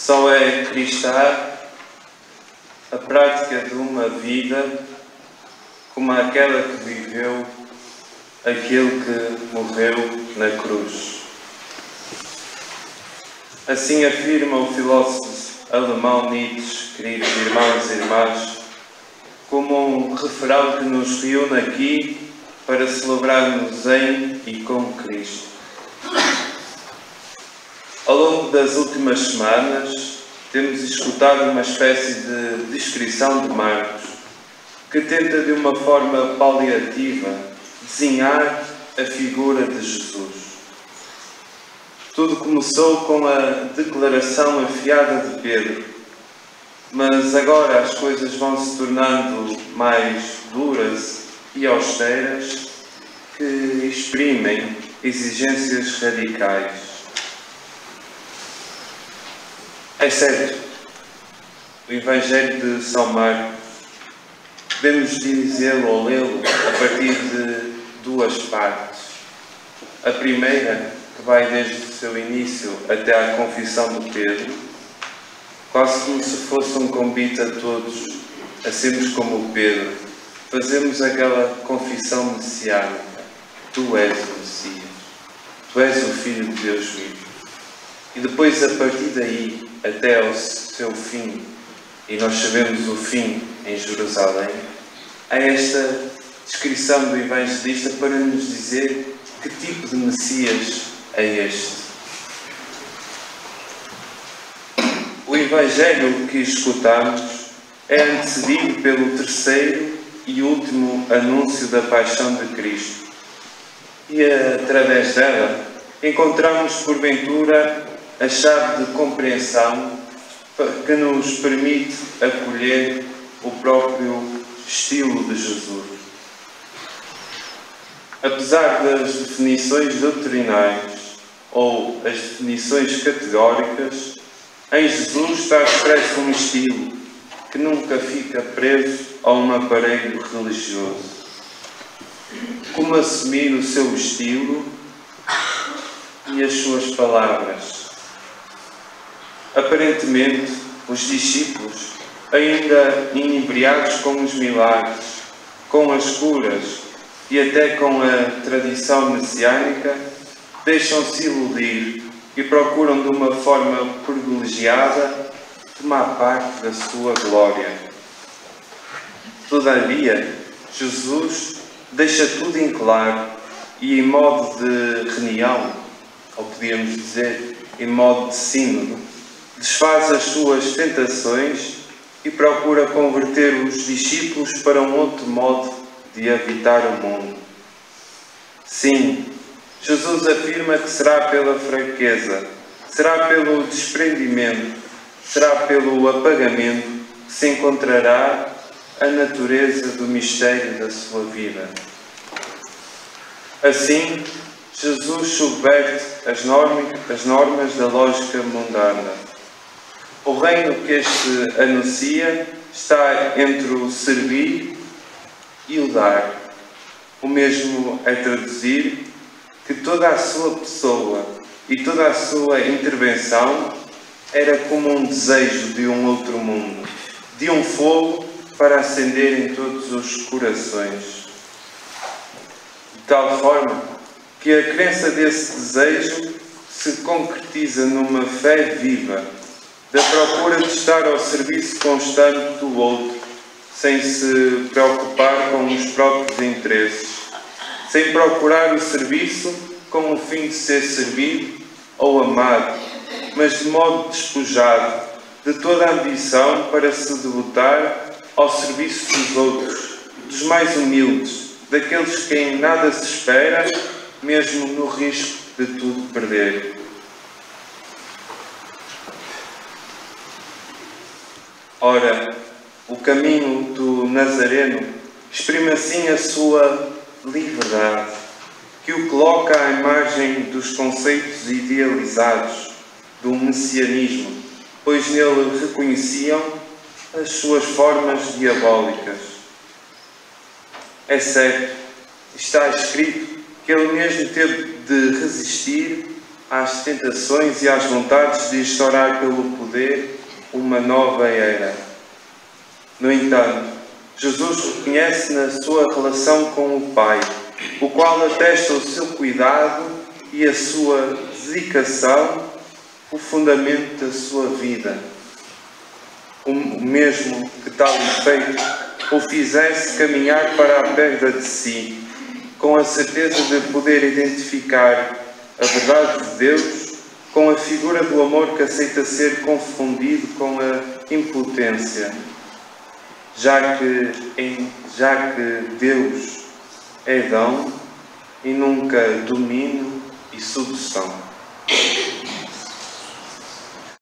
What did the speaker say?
Só é cristã a prática de uma vida como aquela que viveu aquele que morreu na cruz. Assim afirma o filósofo alemão Nietzsche, queridos irmãos e irmãs, como um refrão que nos reúne aqui para celebrarmos em e com Cristo. Ao longo das últimas semanas, temos escutado uma espécie de descrição de Marcos, que tenta de uma forma paliativa desenhar a figura de Jesus. Tudo começou com a declaração afiada de Pedro, mas agora as coisas vão se tornando mais duras e austeras, que exprimem exigências radicais. É certo, o Evangelho de São Marcos, podemos dizê-lo ou lê-lo a partir de duas partes. A primeira, que vai desde o seu início até à confissão de Pedro, quase como se fosse um convite a todos a sermos como Pedro, fazemos aquela confissão messiânica: Tu és o Messias, Tu és o Filho de Deus vivo. E depois, a partir daí, até ao seu fim, e nós sabemos o fim em Jerusalém, há esta descrição do evangelista para nos dizer que tipo de Messias é este. O Evangelho que escutamos é antecedido pelo terceiro e último anúncio da paixão de Cristo. E através dela encontramos, porventura, a chave de compreensão que nos permite acolher o próprio estilo de Jesus. Apesar das definições doutrinárias ou as definições categóricas, em Jesus está expresso um estilo que nunca fica preso a um aparelho religioso. Como assumir o seu estilo e as suas palavras? Aparentemente, os discípulos, ainda inebriados com os milagres, com as curas e até com a tradição messiânica, deixam-se iludir e procuram de uma forma privilegiada tomar parte da sua glória. Todavia, Jesus deixa tudo em claro e, em modo de reunião, ou podíamos dizer, em modo de sínodo, desfaz as suas tentações e procura converter os discípulos para um outro modo de habitar o mundo. Sim, Jesus afirma que será pela fraqueza, será pelo desprendimento, será pelo apagamento que se encontrará a natureza do mistério da sua vida. Assim, Jesus subverte as normas da lógica mundana. O reino que este anuncia está entre o servir e o dar. O mesmo é traduzir que toda a sua pessoa e toda a sua intervenção era como um desejo de um outro mundo, de um fogo para acender em todos os corações. De tal forma que a crença desse desejo se concretiza numa fé viva, da procura de estar ao serviço constante do outro, sem se preocupar com os próprios interesses, sem procurar o serviço com o fim de ser servido ou amado, mas de modo despojado de toda a ambição para se devotar ao serviço dos outros, dos mais humildes, daqueles que em nada se espera, mesmo no risco de tudo perder. Ora, o caminho do Nazareno exprime assim a sua liberdade, que o coloca à imagem dos conceitos idealizados do messianismo, pois nele reconheciam as suas formas diabólicas. É certo, está escrito que ele mesmo teve de resistir às tentações e às vontades de estourar pelo poder uma nova era. No entanto, Jesus reconhece na sua relação com o Pai, o qual atesta o seu cuidado e a sua dedicação, o fundamento da sua vida. O mesmo que tal efeito o fizesse caminhar para a perda de si, com a certeza de poder identificar a verdade de Deus com a figura do amor que aceita ser confundido com a impotência, já que Deus é dom e nunca domínio e submissão.